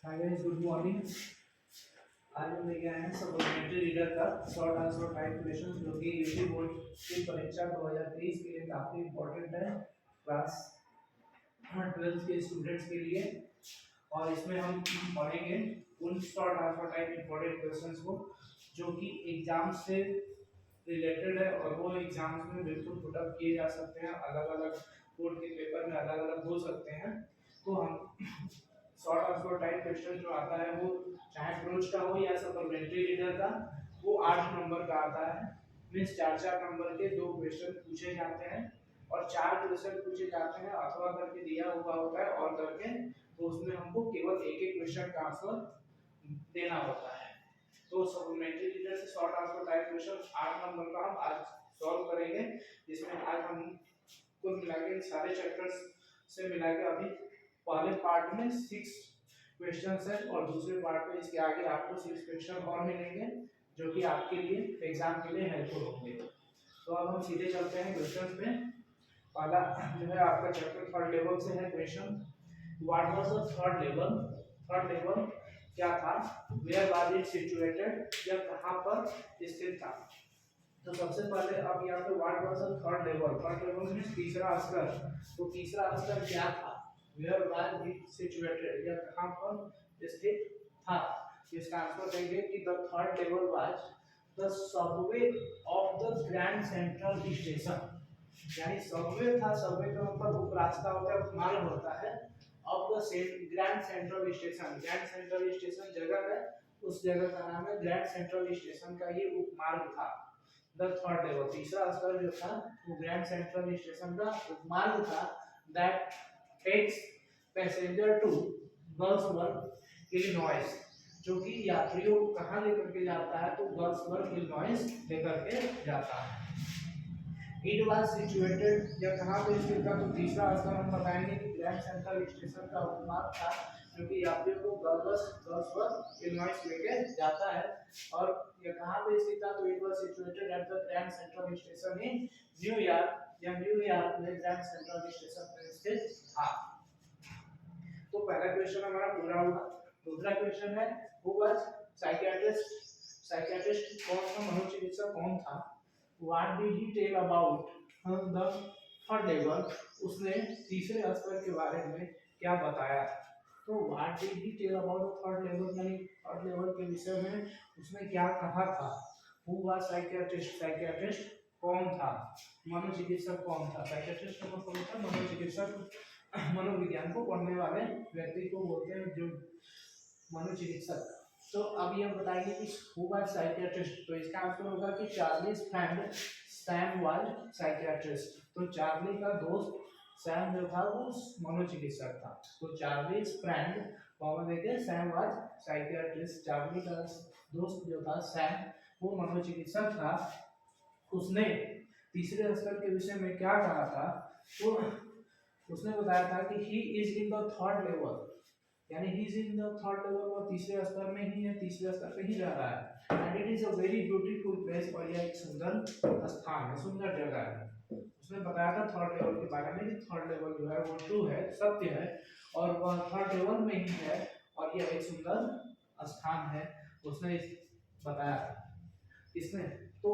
Hi guys, good morning. आज हम लेके आए हैं सप्लीमेंट्री रीडर का शॉर्ट आंसर टाइप क्वेश्चन जो कि यूपी बोर्ड की परीक्षा 2023 के लिए काफी इंपॉर्टेंट है क्लास 12 के स्टूडेंट्स के लिए। और इसमें हम पढ़ेंगे उन short answer type important questions को जो कि एग्जाम से रिलेटेड है और वो एग्जाम्स में बिल्कुल पुटअप किए जा सकते हैं, अलग अलग बोर्ड के पेपर में अलग अलग हो सकते हैं। तो हम शॉर्ट आंसर टाइप क्वेश्चन जो आता है वो चाहे ब्रोच का हो या सप्लीमेंट्री रीडर का, वो 8 नंबर का आता है। मीन्स 4-4 नंबर के 2 क्वेश्चन पूछे जाते हैं और 4 क्वेश्चन पूछे जाते हैं अथवा करके दिया हुआ होता है और करके, तो उसमें हमको केवल एक एक क्वेश्चन का आंसर देना होता है। तो सप्लीमेंट्री रीडर से short answer type question 8 number का हम आज सॉल्व करेंगे, जिसमें आज हम कुल मिला के सारे चैप्टर्स से मिला के अभी पहले पार्ट में 6 क्वेश्चंस है और दूसरे पार्ट में इसके आगे आपको 6 क्वेश्चन और मिलेंगे जो कि आपके लिए एग्जाम के लिए हेल्पफुल होंगे। तो अब हम सीधे चलते हैं क्वेश्चंस पे। पहला जो है आपका चैप्टर थर्ड लेवल से है question. What was the third level? Third level क्या था? Where was it situated? यह कहां पर स्थित था? तो सबसे पहले अब यहाँ पे what was the third level? Third level means तीसरा स्तर। तो तीसरा स्तर क्या था? Where was it situated? यह कहां पर स्थित था? इसका आंसर देंगे कि the third level was the subway of the Grand Central Station. यानी सबवे था, सबवे का मतलब उप रास्ता होता है, मार्ग होता है। Of the Grand Central Station, Grand Central Station जगह है, उस जगह का नाम है ग्रैंड सेंट्रल स्टेशन का ये उपमार्ग था। द थर्ड लेवल तीसरा स्तर जो था वो ग्रैंड सेंट्रल स्टेशन का उपमार्ग था। That takes passenger to Galesburg Illinois, जो कि यात्रियों को कहां लेकर के जाता है? तो गर्ल्सबर्ग इलिनॉइस लेकर के जाता है। इट वाज सिचुएटेड, यह कहां पे स्थित था? तो तीसरा स्तर हम बताएंगे कि ग्रैंड सेंट्रल स्टेशन का उपमार्ग था जो कि यात्रियों को गर्ल्सबर्ग इलिनॉइस लेके जाता है। और यह कहां पे स्थित था? तो it was situated at the Grand Central station in New York, या न्यूयॉर्क में ग्रैंड सेंट्रल स्टेशन पर स्थित था। तो पहला क्वेश्चन हमारा पूरा हुआ। दूसरा क्वेश्चन है हु वाज साइकियाट्रिस्ट? साइकियाट्रिस्ट कौन था? मनोचिकित्सक कौन था? What did he tell about the third level? उसने तीसरे स्तर के बारे में क्या बताया? तो what did he tell about third level, यानी थर्ड लेवल के विषय में उसने क्या कहा था? Who was psychiatrist? साइकियाट्रिस्ट कौन था? मनोचिकित्सक कौन था? साइकियाट्रिस्ट का मतलब होता है मनोचिकित्सक, मनोविज्ञान को पढ़ने वाले व्यक्ति को बोलते हैं जो मनोचिकित्सक। तो अब ये बताइए कि हु वाज साइकियाट्रिस्ट? तो इसका आंसर होगा कि Charlie's friend Sam was psychiatrist. तो चार्ली का दोस्त सैम जो था वो मनोचिकित्सक था। तो चार्लीज फ्रेंड कॉमन लेके सैम वाज साइकियाट्रिस्ट। चार्ली का दोस्त जो था सैम वो मनोचिकित्सक था। उसने तीसरे स्तर के विषय में क्या कहा था? तो उसने बताया था कि he is in the third level, यानी he is in the third level, वो तीसरे स्तर में ही है, तीसरे स्तर पे ही रह रहा है। And it is a very beautiful place, और यह एक सुंदर स्थान है, सुंदर जगह है। उसने बताया था थर्ड लेवल के बारे में कि थर्ड लेवल जो है वो ट्रू है, सत्य है, और वह थर्ड लेवल में ही है और यह एक सुंदर स्थान है, उसने बताया था। किसने? तो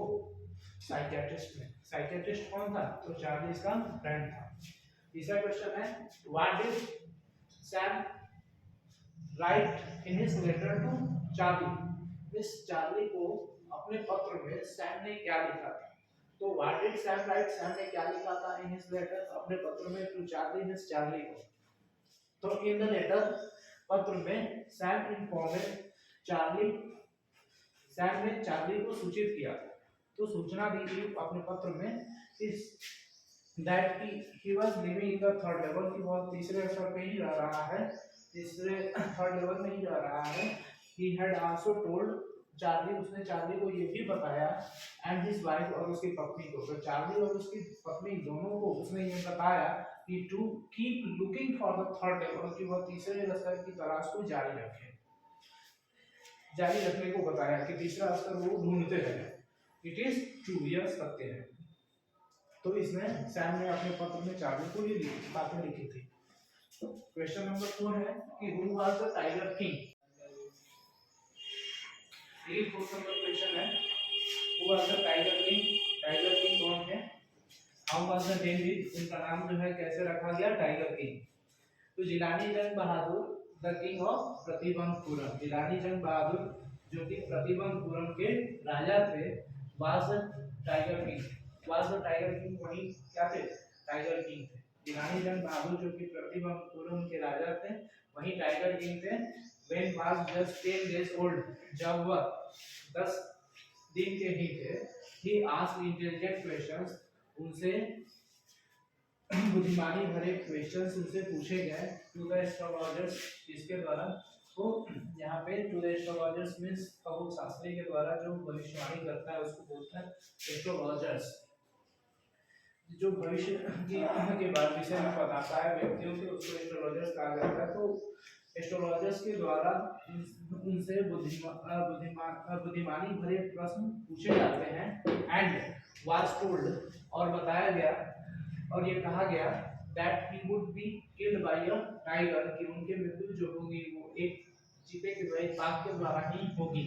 साइकियाट्रिस्ट ने। साइकियाट्रिस्ट कौन था? तो चार्लीज का फ्रेंड था। तीसरा क्वेश्चन है what did Sam write in his letter to Charlie? इस चार्ली को अपने पत्र में सैम ने क्या लिखा था? तो what did Sam right? Sam ने क्या लिखा था इन हिज लेटर, अपने पत्र में, टू चार्ली, मिस चार्ली को? तो इन द लेटर, पत्र में, सैम इन्फॉर्मेड चार्ली, सैम ने चार्ली को सूचित किया। तो सूचना दी थी अपने पत्र में इस that he was living in the third level, कि वह तीसरे स्तर पे ही रह रहा है, तीसरे थर्ड लेवल में ही रह रहा है। He had also told Charlie, उसने चार्ली को ये भी बताया, एंड हिज वाइफ, और उसकी पत्नी को। तो चार्ली और उसकी पत्नी दोनों को उसने ये बताया कि to keep looking for the third level, कि वह तीसरे स्तर की तलाश को जारी रखें, जारी रखने को बताया कि तीसरा स्तर वो ढूंढते रहे। इट इज ट्रू, यह सत्य है। तो इसमें सैम ने अपने पत्र में चार्ली को ये बातें लिखी थी। क्वेश्चन नंबर 4 है कि who was the tiger king. ये 4 नंबर क्वेश्चन है, who was the tiger king, tiger king कौन है। How was the name given, उनका नाम जो है कैसे रखा गया, टाइगर किंग। तो Jilani Jung Bahadur the king of Pratibandhapuram, Jilani Jung Bahadur जो कि प्रतिबंधपुरम के राजा थे, was the tiger king, was the tiger king वही क्या थे, टाइगर किंग थे। जिलानी जंग बहादुर जो कि प्रतिबंधपुरम के राजा थे वही टाइगर किंग थे। When was just 10 days old, जब वह 10 दिन के ही थे, ही आस्क्ड इंटेलिजेंट क्वेश्चंस, उनसे बुद्धिमानी भरे क्वेश्चंस उनसे पूछे गए। टू द एस्ट्रोलॉजर्स, इसके द्वारा, तो यहाँ पे टू द एस्ट्रोलॉजर्स मींस खगोल शास्त्री के द्वारा जो भविष्यवाणी करता है उसको बोलते हैं एस्ट्रोलॉजर्स। जो भविष्य के बारे विषय में बताता है व्यक्तियों के, उसको एस्ट्रोलॉजर्स कहा जाता है। तो एस्ट्रोलॉजर्स के द्वारा उनसे बुद्धिमानी भरे प्रश्न पूछे जाते हैं। एंड वाज टोल्ड, और बताया गया और ये कहा गया that he would be killed by a tiger, कि उनकी मृत्यु जो होगी वो एक चीते के द्वारा, बाघ के द्वारा ही होगी।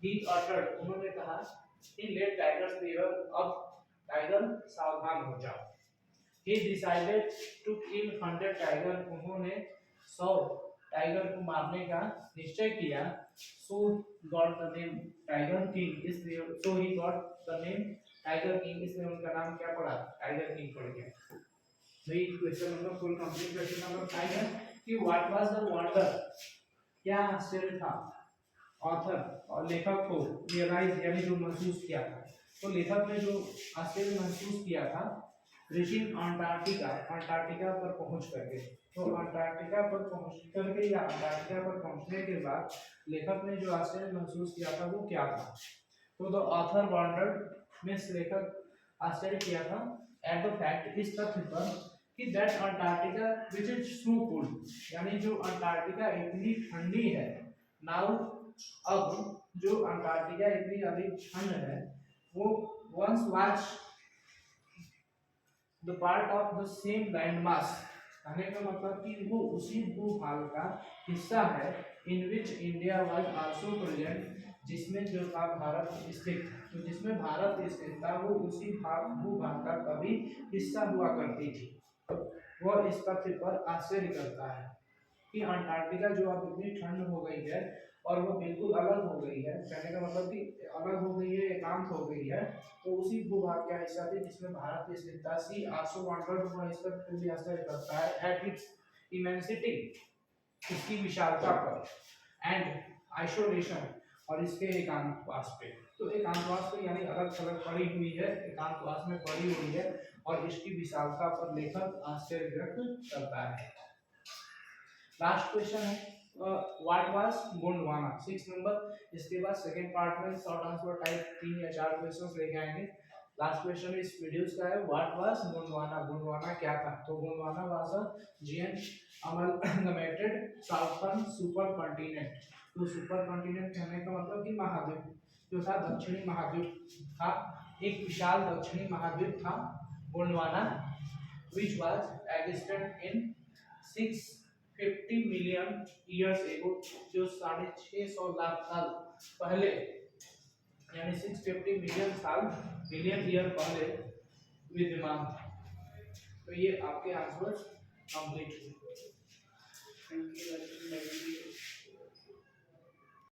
ही अटर्ड, उन्होंने कहा, इन लेट टाइगर्स बिहेव, अब टाइगर सावधान हो जाओ। He decided to kill 100 tiger, उन्होंने 100 टाइगर को मारने का निश्चय किया। So got the name tiger king, इसलिए so he got the name tiger king, इसलिए उनका नाम क्या पड़ा, टाइगर किंग पड़ गया। वही question number full complete. Question number 5 है कि व्हाट वाज द वंडर, क्या आश्चर्य था ऑथर और लेखक को रियलाइज यानी जो महसूस किया था। तो लेखक ने जो आश्चर्य महसूस किया था रीचिंग अंटार्कटिका, अंटार्कटिका पर पहुंच करके। तो अंटार्कटिका पर पहुंच करके या अंटार्कटिका पर पहुंचने के बाद लेखक ने जो आश्चर्य महसूस किया था वो क्या था। तो द ऑथर वंडर्ड मींस लेखक आश्चर्य किया था एट द फैक्ट, इस तथ्य पर कि that Antarctica which is so cold, यानी जो अंटार्कटिका इतनी ठंडी है। नाउ, अब जो अंटार्कटिका इतनी अधिक ठंड है वो once was the part of the same land mass, कहने का मतलब कि वो उसी भूभाग का हिस्सा है in which India was also present, जिसमें जो था भारत स्थित। तो जिसमें भारत स्थित था वो उसी भूभाग का कभी हिस्सा हुआ करती थी। वह इस तथ्य पर आश्चर्य करता है कि अंटार्कटिका जो अब इतनी ठंड हो गई है और वह बिल्कुल अलग हो गई है, कहने का मतलब कि अलग हो गई है, एकांत हो गई है, तो उसी भूभाग का हिस्सा थी जिसमें भारत की स्थित था। सी आल्सो वांटेड, वह इस पर भी आश्चर्य करता है एट इट्स इमेंसिटी, इसकी विशालता पर, एंड आइसोलेशन, और इसके एकांतवास पे। तो एकांतवास पे यानी अलग थलग पड़ी हुई है, एकांतवास में पड़ी हुई है और इसकी विशालता पर लेखक आश्चर्य व्यक्त करता है। लास्ट क्वेश्चन है व्हाट वाज गोंडवाना, 6 नंबर। इसके बाद सेकंड पार्ट में शॉर्ट आंसर टाइप 3 या 4 क्वेश्चंस लेके आएंगे। लास्ट क्वेश्चन इस वीडियोस का है व्हाट वाज गोंडवाना, गोंडवाना क्या था। तो Gondwana was a giant amalgamated southern supercontinent. तो सुपर कॉन्टिनेंट कहने का मतलब कि महाद्वीप जो था, दक्षिणी महाद्वीप था, एक विशाल दक्षिणी महाद्वीप था Gondwana, which was existed in 650 million years ago, जो 650 लाख साल पहले यानी 650 मिलियन ईयर पहले विद्यमान था। तो ये आपके आंसर्स कंप्लीट हुए। Thank you.